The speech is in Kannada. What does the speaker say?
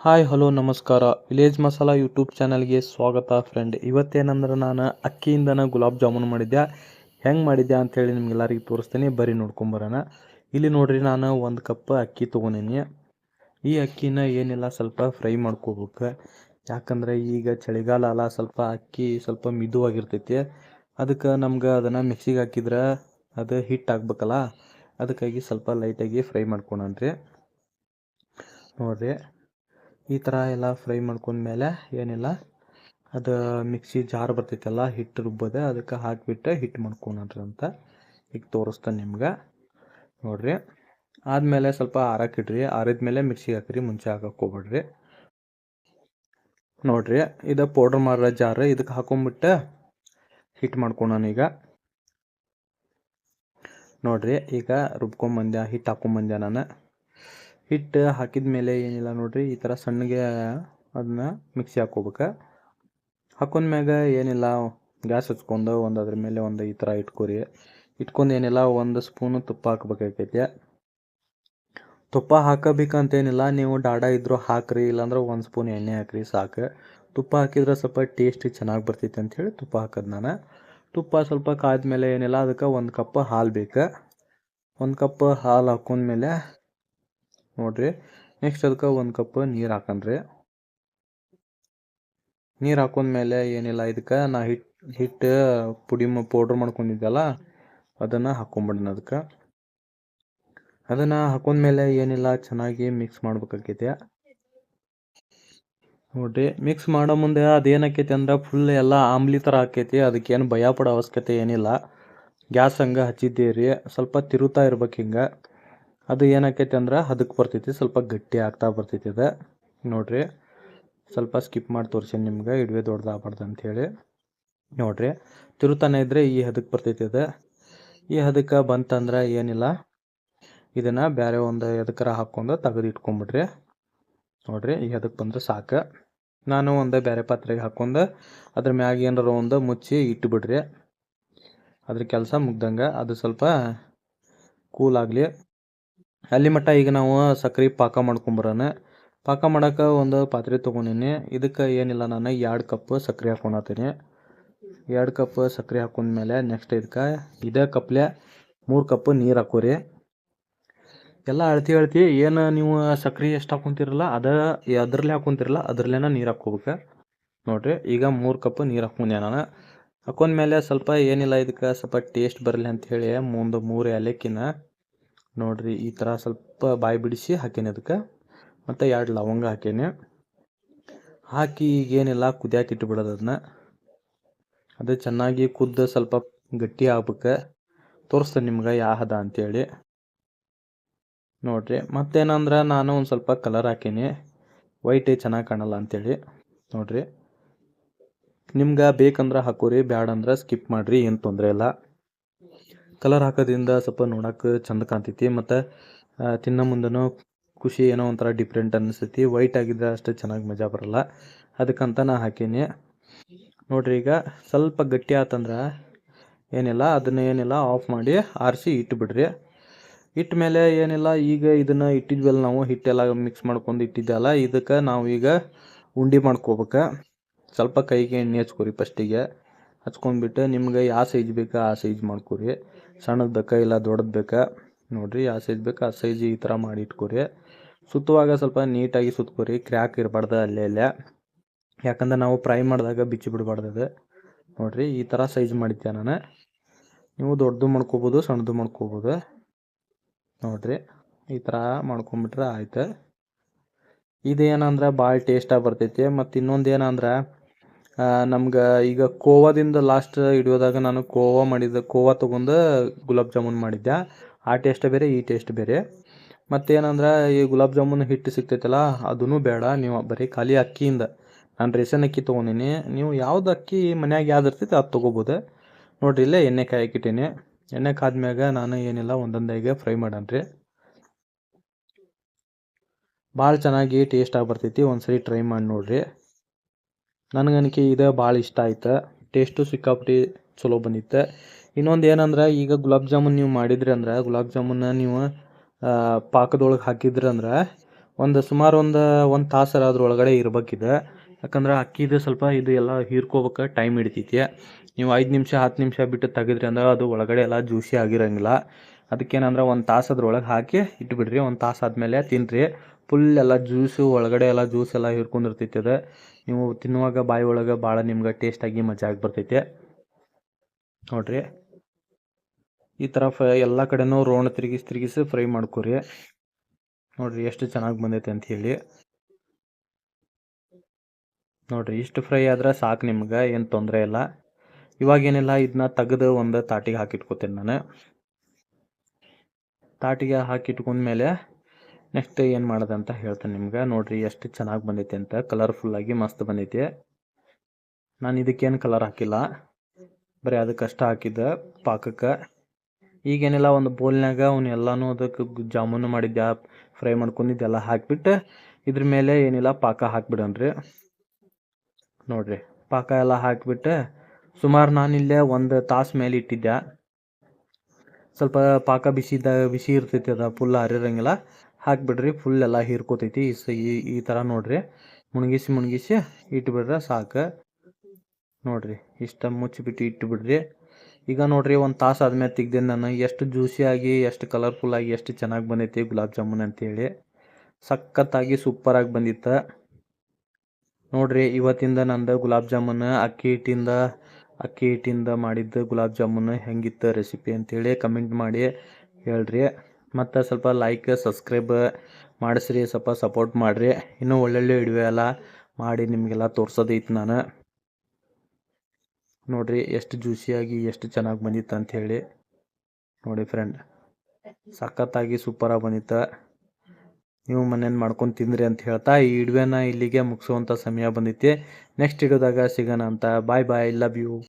ಹಾಯ್ ಹಲೋ ನಮಸ್ಕಾರ. ವಿಲೇಜ್ ಮಸಾಲ ಯೂಟ್ಯೂಬ್ ಚಾನಲ್ಗೆ ಸ್ವಾಗತ ಫ್ರೆಂಡ್. ಇವತ್ತೇನಂದ್ರೆ ನಾನು ಅಕ್ಕಿಯಿಂದನೇ ಗುಲಾಬ್ ಜಾಮೂನು ಮಾಡಿದ್ದೆ. ಹೆಂಗೆ ಮಾಡಿದ್ದೆ ಅಂಥೇಳಿ ನಿಮ್ಗೆಲ್ಲರಿಗೆ ತೋರಿಸ್ತೀನಿ, ಬರೀ ನೋಡ್ಕೊಂಬರೋಣ. ಇಲ್ಲಿ ನೋಡ್ರಿ, ನಾನು 1 ಕಪ್ ಅಕ್ಕಿ ತೊಗೊಂಡೀನಿ. ಈ ಅಕ್ಕಿನ ಏನಿಲ್ಲ ಸ್ವಲ್ಪ ಫ್ರೈ ಮಾಡ್ಕೋಬೇಕು. ಯಾಕಂದರೆ ಈಗ ಚಳಿಗಾಲ ಅಲ್ಲ, ಸ್ವಲ್ಪ ಅಕ್ಕಿ ಸ್ವಲ್ಪ ಮಿದುವಾಗಿರ್ತೈತಿ. ಅದಕ್ಕೆ ನಮ್ಗೆ ಅದನ್ನು ಮಿಕ್ಸಿಗೆ ಹಾಕಿದ್ರೆ ಅದು ಹಿಟ್ಟು ಆಗ್ಬೇಕಲ್ಲ, ಅದಕ್ಕಾಗಿ ಸ್ವಲ್ಪ ಲೈಟಾಗಿ ಫ್ರೈ ಮಾಡ್ಕೊಳನ್ರಿ. ನೋಡಿರಿ, ಈ ಥರ ಎಲ್ಲ ಫ್ರೈ ಮಾಡ್ಕೊಂಡ್ಮೇಲೆ ಏನಿಲ್ಲ, ಅದು ಮಿಕ್ಸಿ ಜಾರ್ ಬರ್ತೈತಲ್ಲ ಹಿಟ್ಟು ರುಬ್ಬೋದೆ, ಅದಕ್ಕೆ ಹಾಕಿಬಿಟ್ಟು ಹಿಟ್ಟು ಮಾಡ್ಕೊಳನ್ರಿ ಅಂತ ಈಗ ತೋರಿಸ್ತಾನೆ ನಿಮ್ಗೆ. ನೋಡಿರಿ, ಆದಮೇಲೆ ಸ್ವಲ್ಪ ಆರಕ್ಕಿಡ್ರಿ. ಆರಿದ್ಮೇಲೆ ಮಿಕ್ಸಿಗೆ ಹಾಕಿರಿ, ಮುಂಚೆ ಹಾಕಕ್ಕೆ ಹೋಗ್ಬೇಡ್ರಿ. ನೋಡಿರಿ, ಇದು ಪೌಡ್ರ್ ಮಾಡೋ ಜಾರ್, ಇದಕ್ಕೆ ಹಾಕೊಂಡ್ಬಿಟ್ಟು ಹಿಟ್ಟು ಮಾಡ್ಕೊಳೋಣ. ನೋಡಿರಿ, ಈಗ ರುಬ್ಕೊಂಬಂದೆ, ಹಿಟ್ಟು ಹಾಕೊಂಬಂದೆ ನಾನು. ಹಿಟ್ಟು ಹಾಕಿದ ಮೇಲೆ ಏನಿಲ್ಲ ನೋಡಿರಿ, ಈ ಥರ ಸಣ್ಣಗೆ ಅದನ್ನ ಮಿಕ್ಸಿ ಹಾಕ್ಕೋಬೇಕು. ಹಾಕೊಂಡ್ಮ್ಯಾಗ ಏನಿಲ್ಲ, ಗ್ಯಾಸ್ ಹಚ್ಕೊಂಡು ಅದ್ರ ಮೇಲೆ ಒಂದು ಈ ಥರ ಇಟ್ಕೊಂಡು ಏನಿಲ್ಲ 1 ಸ್ಪೂನು ತುಪ್ಪ ಹಾಕ್ಬೇಕಾಗೈತಿ. ತುಪ್ಪ ಹಾಕಬೇಕಂತೇನಿಲ್ಲ, ನೀವು ಡಾಡಾ ಇದ್ದರೂ ಹಾಕ್ರಿ, ಇಲ್ಲಾಂದ್ರೆ 1 ಸ್ಪೂನ್ ಎಣ್ಣೆ ಹಾಕ್ರಿ ಸಾಕು. ತುಪ್ಪ ಹಾಕಿದ್ರೆ ಸ್ವಲ್ಪ ಟೇಸ್ಟ್ ಚೆನ್ನಾಗಿ ಬರ್ತೈತೆ ಅಂಥೇಳಿ ತುಪ್ಪ ಹಾಕೋದು ನಾನು. ತುಪ್ಪ ಸ್ವಲ್ಪ ಕಾದ್ಮೇಲೆ ಏನಿಲ್ಲ, ಅದಕ್ಕೆ 1 ಕಪ್ ಹಾಲು ಬೇಕು. 1 ಕಪ್ ಹಾಲು ಹಾಕೊಂಡ್ಮೇಲೆ ನೋಡಿರಿ, ನೆಕ್ಸ್ಟ್ ಅದಕ್ಕೆ 1 ಕಪ್ ನೀರು ಹಾಕನ್ರಿ. ನೀರು ಹಾಕೊಂಡ್ಮೇಲೆ ಏನಿಲ್ಲ, ಇದಕ್ಕೆ ನಾ ಹಿಟ್ಟು ಪೌಡ್ರ್ ಮಾಡ್ಕೊಂಡಿದ್ದೆಲ್ಲ ಅದನ್ನು ಹಾಕ್ಕೊಂಬಿಡೋಣ. ಅದನ್ನು ಹಾಕೊಂಡ್ಮೇಲೆ ಏನಿಲ್ಲ, ಚೆನ್ನಾಗಿ ಮಿಕ್ಸ್ ಮಾಡ್ಬೇಕಾಗೈತೆ. ನೋಡಿರಿ, ಮಿಕ್ಸ್ ಮಾಡೋ ಮುಂದೆ ಅದೇನಾಕೈತಿ ಅಂದ್ರೆ ಫುಲ್ ಎಲ್ಲ ಆಮ್ಲಿ ಥರ ಆಕೈತಿ. ಅದಕ್ಕೇನು ಭಯ ಪಡೋ ಅವಶ್ಯಕತೆ ಏನಿಲ್ಲ. ಗ್ಯಾಸ್ ಹಂಗೆ ಹಚ್ಚಿದ್ದೀರಿ, ಸ್ವಲ್ಪ ತಿರುತ್ತಾ ಇರ್ಬೇಕು ಹಿಂಗೆ. ಅದು ಏನಾಕೈತಿ ಅಂದ್ರೆ ಹದಕ್ಕೆ ಬರ್ತೈತಿ, ಸ್ವಲ್ಪ ಗಟ್ಟಿ ಆಗ್ತಾ ಬರ್ತೈತಿ ಅದು. ನೋಡಿರಿ, ಸ್ವಲ್ಪ ಸ್ಕಿಪ್ ಮಾಡಿ ತೋರಿಸೀನಿ ನಿಮ್ಗೆ, ಇಡುವೆ ದೊಡ್ಡದಾಗಬಾರ್ದು ಅಂಥೇಳಿ. ನೋಡಿರಿ, ತಿರುತಾನೆ ಇದ್ದರೆ ಈ ಹದಕ್ಕೆ ಬರ್ತೈತಿ ಅದು. ಈ ಹದಕ್ಕೆ ಬಂತಂದ್ರೆ ಏನಿಲ್ಲ, ಇದನ್ನು ಬೇರೆ ಒಂದು ಎದಕ್ಕರ ಹಾಕ್ಕೊಂಡು ತೆಗೆದು ಇಟ್ಕೊಂಬಿಡ್ರಿ. ನೋಡಿರಿ, ಈ ಹದಕ್ಕೆ ಬಂದರೆ ಸಾಕು. ನಾನು ಒಂದು ಬೇರೆ ಪಾತ್ರೆಗೆ ಹಾಕ್ಕೊಂಡು ಅದ್ರ ಮ್ಯಾಗ ಏನಾರ ಒಂದು ಮುಚ್ಚಿ ಇಟ್ಟುಬಿಡ್ರಿ. ಅದ್ರ ಕೆಲಸ ಮುಗ್ದಂಗೆ. ಅದು ಸ್ವಲ್ಪ ಕೂಲ್ ಆಗಲಿ. ಅಲ್ಲಿ ಮಟ್ಟ ಈಗ ನಾವು ಸಕ್ರೆ ಪಾಕ ಮಾಡ್ಕೊಂಬರೋಣ. ಪಾಕ ಮಾಡೋಕೆ ಒಂದು ಪಾತ್ರೆ ತೊಗೊಂಡಿನಿ. ಇದಕ್ಕೆ ಏನಿಲ್ಲ, ನಾನು 2 ಕಪ್ ಸಕ್ಕರೆ ಹಾಕ್ಕೊಳತ್ತೀನಿ. 2 ಕಪ್ ಸಕ್ಕರೆ ಹಾಕೊಂಡ್ಮೇಲೆ ನೆಕ್ಸ್ಟ್ ಇದಕ್ಕೆ ಇದೇ ಕಪ್ಲೆ 3 ಕಪ್ ನೀರು ಹಾಕೋರಿ. ಎಲ್ಲ ಅಳತಿ ಏನು ನೀವು ಸಕ್ರೆ ಎಷ್ಟು ಹಾಕ್ಕೊಂತಿರಲ್ಲ ಅದರಲ್ಲೇ ಹಾಕ್ಕೊಂತಿರಲ್ಲ, ಅದರಲ್ಲೇನ ನೀರು ಹಾಕ್ಕೋಬೇಕು. ನೋಡಿರಿ, ಈಗ 3 ಕಪ್ ನೀರು ಹಾಕ್ಕೊಂಡೆ ನಾನು. ಹಾಕೊಂಡ್ಮೇಲೆ ಸ್ವಲ್ಪ ಏನಿಲ್ಲ, ಇದಕ್ಕೆ ಸ್ವಲ್ಪ ಟೇಸ್ಟ್ ಬರಲಿ ಅಂಥೇಳಿ 3 ಏಲಕ್ಕಿನ ನೋಡಿರಿ ಈ ಥರ ಸ್ವಲ್ಪ ಬಾಯಿ ಬಿಡಿಸಿ ಹಾಕೀನಿ ಅದಕ್ಕೆ. ಮತ್ತು 2 ಲವಂಗ ಹಾಕೀನಿ. ಹಾಕಿ ಈಗೇನಿಲ್ಲ, ಕುದಿಯಾಕೆ ಇಟ್ಟುಬಿಡೋದು ಅದನ್ನ. ಅದು ಚೆನ್ನಾಗಿ ಕುದ್ದು ಸ್ವಲ್ಪ ಗಟ್ಟಿ ಆಗ್ಬೇಕು. ತೋರಿಸ್ತೇನೆ ನಿಮ್ಗೆ ಯಾವ ಹದ ಅಂಥೇಳಿ. ನೋಡಿರಿ, ಮತ್ತೇನಂದ್ರೆ ನಾನು ಒಂದು ಸ್ವಲ್ಪ ಕಲರ್ ಹಾಕೀನಿ, ವೈಟ್ ಚೆನ್ನಾಗಿ ಕಾಣಲ್ಲ ಅಂಥೇಳಿ. ನೋಡಿರಿ, ನಿಮ್ಗೆ ಬೇಕಂದ್ರೆ ಹಾಕೋರಿ, ಬ್ಯಾಡಂದ್ರೆ ಸ್ಕಿಪ್ ಮಾಡಿರಿ, ಏನು ತೊಂದರೆ ಇಲ್ಲ. ಕಲರ್ ಹಾಕೋದ್ರಿಂದ ಸ್ವಲ್ಪ ನೋಡೋಕೆ ಚಂದ ಕಾಣ್ತೈತಿ, ಮತ್ತು ತಿನ್ನೋ ಮುಂದೆನೂ ಖುಷಿ, ಏನೋ ಒಂಥರ ಡಿಫ್ರೆಂಟ್ ಅನಿಸ್ತೈತಿ. ವೈಟ್ ಆಗಿದ್ರೆ ಅಷ್ಟು ಚೆನ್ನಾಗಿ ಮಜಾ ಬರಲ್ಲ, ಅದಕ್ಕಂತ ನಾ ಹಾಕೀನಿ. ನೋಡಿರಿ, ಈಗ ಸ್ವಲ್ಪ ಗಟ್ಟಿ ಆತಂದ್ರೆ ಏನಿಲ್ಲ, ಅದನ್ನು ಏನಿಲ್ಲ ಆಫ್ ಮಾಡಿ ಆರಿಸಿ ಇಟ್ಟುಬಿಡ್ರಿ. ಇಟ್ಟ ಮೇಲೆ ಏನಿಲ್ಲ, ಈಗ ಇದನ್ನು ಇಟ್ಟಿದ್ವಲ್ಲ ನಾವು, ಹಿಟ್ಟೆಲ್ಲ ಮಿಕ್ಸ್ ಮಾಡ್ಕೊಂಡು ಇಟ್ಟಿದ್ದೆಲ್ಲ, ಇದಕ್ಕೆ ನಾವು ಈಗ ಉಂಡೆ ಮಾಡ್ಕೋಬೇಕು. ಸ್ವಲ್ಪ ಕೈಗೆ ಎಣ್ಣೆ ಹಚ್ಕೊರಿ ಫಸ್ಟಿಗೆ. ಹಚ್ಕೊಂಡ್ಬಿಟ್ಟು ನಿಮ್ಗೆ ಯಾವ ಸೈಜ್ ಬೇಕಾ ಆ ಸೈಜ್ ಮಾಡ್ಕೊರಿ. ಸಣ್ಣದು ಬೇಕಾ ಇಲ್ಲ ದೊಡ್ಡದು ಬೇಕಾ ನೋಡಿರಿ, ಯಾವ ಸೈಜ್ ಬೇಕಾ ಆ ಸೈಜ್ ಈ ಥರ ಮಾಡಿ ಇಟ್ಕೊರಿ. ಸುತ್ತುವಾಗ ಸ್ವಲ್ಪ ನೀಟಾಗಿ ಸುತ್ಕೊರಿ, ಕ್ರ್ಯಾಕ್ ಇರಬಾರ್ದು ಅಲ್ಲೇ. ಯಾಕಂದ್ರೆ ನಾವು ಫ್ರೈ ಮಾಡಿದಾಗ ಬಿಚ್ಚಿ ಬಿಡಬಾರ್ದು ಅದು. ನೋಡಿರಿ, ಈ ಥರ ಸೈಜ್ ಮಾಡಿದ್ದೆ ನಾನು. ನೀವು ದೊಡ್ಡದು ಮಾಡ್ಕೋಬೋದು, ಸಣ್ಣದು ಮಾಡ್ಕೋಬೋದು. ನೋಡಿರಿ, ಈ ಥರ ಮಾಡ್ಕೊಂಬಿಟ್ರೆ ಆಯ್ತು. ಇದೇನಂದ್ರೆ ಭಾಳ ಟೇಸ್ಟಾಗಿ ಬರ್ತೈತಿ. ಮತ್ತು ಇನ್ನೊಂದು ಏನಂದ್ರೆ, ನಮ್ಗೆ ಈಗ ಕೋವಾದಿಂದ ಲಾಸ್ಟ್ ಹಿಡಿಯೋದಾಗ ನಾನು ಕೋವಾ ತೊಗೊಂಡು ಗುಲಾಬ್ ಜಾಮೂನ್ ಮಾಡಿದ್ದೆ. ಆ ಟೇಸ್ಟ್ ಬೇರೆ, ಈ ಟೇಸ್ಟ್ ಬೇರೆ. ಮತ್ತೇನಂದ್ರೆ, ಈ ಗುಲಾಬ್ ಜಾಮೂನ್ ಹಿಟ್ಟು ಸಿಗ್ತೈತಲ್ಲ, ಅದೂ ಬೇಡ, ನೀವು ಬರೀ ಖಾಲಿ ಅಕ್ಕಿಯಿಂದ, ನಾನು ರೇಷನ್ ಅಕ್ಕಿ ತೊಗೊಂಡಿನಿ. ನೀವು ಯಾವ್ದು ಅಕ್ಕಿ ಮನ್ಯಾಗ ಯಾವ್ದು ಇರ್ತೈತೆ ಅದು ತೊಗೋಬೋದು. ನೋಡಿರಿ, ಇಲ್ಲೇ ಎಣ್ಣೆ ಕಾಯಕ್ಕಿಟ್ಟೀನಿ. ಎಣ್ಣೆ ಕಾದ್ಮ್ಯಾಗ ನಾನು ಏನಿಲ್ಲ ಒಂದೊಂದಾಗಿ ಫ್ರೈ ಮಾಡನ್ರಿ. ಭಾಳ ಚೆನ್ನಾಗಿ ಟೇಸ್ಟಾಗಿ ಬರ್ತೈತಿ, ಒಂದ್ಸರಿ ಟ್ರೈ ಮಾಡಿ ನೋಡಿರಿ. ನನಗನ್ಕೆ ಇದು ಭಾಳ ಇಷ್ಟ ಆಯ್ತು. ಟೇಸ್ಟು ಸಿಕ್ಕಾಪಟ್ಟಿ ಚಲೋ ಬಂದಿತ್ತು. ಇನ್ನೊಂದು ಏನಂದ್ರೆ, ಈಗ ಗುಲಾಬ್ ಜಾಮೂನ್ ನೀವು ಮಾಡಿದ್ರಿ ಅಂದ್ರೆ, ಗುಲಾಬ್ ಜಾಮೂನ್ನ ನೀವು ಪಾಕದೊಳಗೆ ಹಾಕಿದ್ರಿ ಅಂದ್ರೆ ಸುಮಾರು ಒಂದು ತಾಸರ ಅದ್ರೊಳಗಡೆ ಇರ್ಬೇಕಿದೆ. ಯಾಕಂದ್ರೆ ಅಕ್ಕಿದು ಸ್ವಲ್ಪ ಇದು ಎಲ್ಲ ಹೀರ್ಕೋಬೇಕು, ಟೈಮ್ ಹಿಡಿತೈತಿ. ನೀವು 5 ನಿಮಿಷ 10 ನಿಮಿಷ ಬಿಟ್ಟು ತೆಗೆದ್ರಿ ಅಂದ್ರೆ ಅದು ಒಳಗಡೆ ಎಲ್ಲ ಜ್ಯೂಸಿ ಆಗಿರಂಗಿಲ್ಲ. ಅದಕ್ಕೇನಂದ್ರೆ ಒಂದು ತಾಸು ಅದ್ರೊಳಗೆ ಹಾಕಿ ಇಟ್ಬಿಡ್ರಿ. ಒಂದು ತಾಸು ಆದಮೇಲೆ ತಿನ್ನಿರಿ. ಫುಲ್ ಎಲ್ಲ ಜ್ಯೂಸು ಒಳಗಡೆ ಎಲ್ಲ ಜ್ಯೂಸ್ ಎಲ್ಲ ಹೀರ್ಕೊಂಡಿರ್ತೈತಿ. ಅದು ನೀವು ತಿನ್ನುವಾಗ ಬಾಯಿ ಒಳಗೆ ಭಾಳ ನಿಮ್ಗೆ ಟೇಸ್ಟಾಗಿ ಮಜಾ ಆಗಿ ಬರ್ತೈತಿ ನೋಡ್ರಿ. ಈ ಥರ ಎಲ್ಲ ಕಡೆನೂ ರೌಂಡ್ ತಿರುಗಿಸಿ ಫ್ರೈ ಮಾಡ್ಕೊರಿ. ನೋಡ್ರಿ ಎಷ್ಟು ಚೆನ್ನಾಗಿ ಬಂದೈತೆ ಅಂತ ಹೇಳಿ. ನೋಡ್ರಿ ಇಷ್ಟು ಫ್ರೈ ಆದ್ರೆ ಸಾಕು, ನಿಮ್ಗೆ ಏನು ತೊಂದರೆ ಇಲ್ಲ. ಇವಾಗೇನಿಲ್ಲ, ಇದನ್ನ ತೆಗೆದು ಒಂದು ತಾಟಿಗೆ ಹಾಕಿಟ್ಕೋತೀನಿ ನಾನು. ತಾಟಿಗೆ ಹಾಕಿಟ್ಕೊಂಡ್ಮೇಲೆ ನೆಕ್ಸ್ಟ್ ಏನು ಮಾಡೋದು ಅಂತ ಹೇಳ್ತೇನೆ ನಿಮ್ಗೆ. ನೋಡ್ರಿ ಎಷ್ಟು ಚೆನ್ನಾಗಿ ಬಂದೈತೆ ಅಂತ, ಕಲರ್ಫುಲ್ಲಾಗಿ ಮಸ್ತ್ ಬಂದೈತಿ. ನಾನು ಇದಕ್ಕೇನು ಕಲರ್ ಹಾಕಿಲ್ಲ, ಬರೀ ಅದಕ್ಕಷ್ಟ ಹಾಕಿದ್ದೆ ಪಾಕಕ್ಕೆ. ಈಗೇನಿಲ್ಲ, ಒಂದು ಬೋಲ್ನಾಗ ಅವನ್ನೆಲ್ಲನೂ ಅದಕ್ಕೆ ಜಾಮೂನು ಮಾಡಿದ್ದೆ ಫ್ರೈ ಮಾಡ್ಕೊಂಡಿದ್ದೆಲ್ಲ ಹಾಕಿಬಿಟ್ಟು ಇದ್ರ ಮೇಲೆ ಏನಿಲ್ಲ ಪಾಕ ಹಾಕ್ಬಿಡೋಣ್ರಿ. ನೋಡ್ರಿ ಪಾಕ ಎಲ್ಲ ಹಾಕಿಬಿಟ್ಟು ಸುಮಾರು ನಾನಿಲ್ಲೇ ಒಂದು ತಾಸು ಮೇಲೆ ಇಟ್ಟಿದ್ದೆ. ಸ್ವಲ್ಪ ಪಾಕ ಬಿಸಿ ಇರ್ತೈತಿ, ಅದು ಫುಲ್ ಹರಿರಂಗಿಲ್ಲ. ಹಾಕಿಬಿಡ್ರಿ, ಫುಲ್ ಎಲ್ಲ ಹೀರ್ಕೋತೈತಿ. ಈ ಥರ ನೋಡ್ರಿ ಮುಣಗಿಸಿ ಇಟ್ಬಿಡ್ರೆ ಸಾಕು. ನೋಡ್ರಿ ಇಷ್ಟ ಮುಚ್ಚಿಬಿಟ್ಟು ಇಟ್ಬಿಡ್ರಿ. ಈಗ ನೋಡ್ರಿ ಒಂದು ತಾಸು ಆದ್ಮೇಲೆ ತೆಗ್ದೆ ನಾನು. ಎಷ್ಟು ಜ್ಯೂಸಿಯಾಗಿ, ಎಷ್ಟು ಕಲರ್ಫುಲ್ಲಾಗಿ, ಎಷ್ಟು ಚೆನ್ನಾಗಿ ಬಂದೈತಿ ಗುಲಾಬ್ ಜಾಮೂನ್ ಅಂತೇಳಿ. ಸಖತ್ತಾಗಿ ಸೂಪರಾಗಿ ಬಂದಿತ್ತು ನೋಡ್ರಿ. ಇವತ್ತಿಂದ ನಂದು ಗುಲಾಬ್ ಜಾಮೂನ್ ಅಕ್ಕಿ ಹಿಟ್ಟಿಂದ ಮಾಡಿದ್ದು ಗುಲಾಬ್ ಜಾಮೂನ್ ಹೆಂಗಿತ್ತು ರೆಸಿಪಿ ಅಂತೇಳಿ ಕಮೆಂಟ್ ಮಾಡಿ ಹೇಳ್ರಿ. ಮತ್ತು ಸ್ವಲ್ಪ ಲೈಕ್ ಸಬ್ಸ್ಕ್ರೈಬ್ ಮಾಡಿಸ್ರಿ, ಸ್ವಲ್ಪ ಸಪೋರ್ಟ್ ಮಾಡಿರಿ. ಇನ್ನೂ ಒಳ್ಳೊಳ್ಳೆ ವಿಡಿಯೋ ಎಲ್ಲ ಮಾಡಿ ನಿಮಗೆಲ್ಲ ತೋರಿಸೋದೈತಿ ನಾನು. ನೋಡ್ರಿ ಎಷ್ಟು ಜ್ಯೂಸಿಯಾಗಿ ಎಷ್ಟು ಚೆನ್ನಾಗಿ ಬಂದಿತ್ತು ಅಂಥೇಳಿ. ನೋಡಿ ಫ್ರೆಂಡ್, ಸಖತ್ತಾಗಿ ಸೂಪರಾಗಿ ಬಂದಿತ್ತು. ನೀವು ಮನೇಲಿ ಮಾಡ್ಕೊಂಡು ತಿಂದ್ರಿ ಅಂತ ಹೇಳ್ತಾ ಈ ವಿಡಿಯೋನ ಇಲ್ಲಿಗೆ ಮುಗಿಸುವಂಥ ಸಮಯ ಬಂದೈತಿ. ನೆಕ್ಸ್ಟ್ ವಿಡಿಯೋದಾಗ ಸಿಗೋಣ ಅಂತ. ಬಾಯ್ ಬಾಯ್, ಲವ್ ಯು.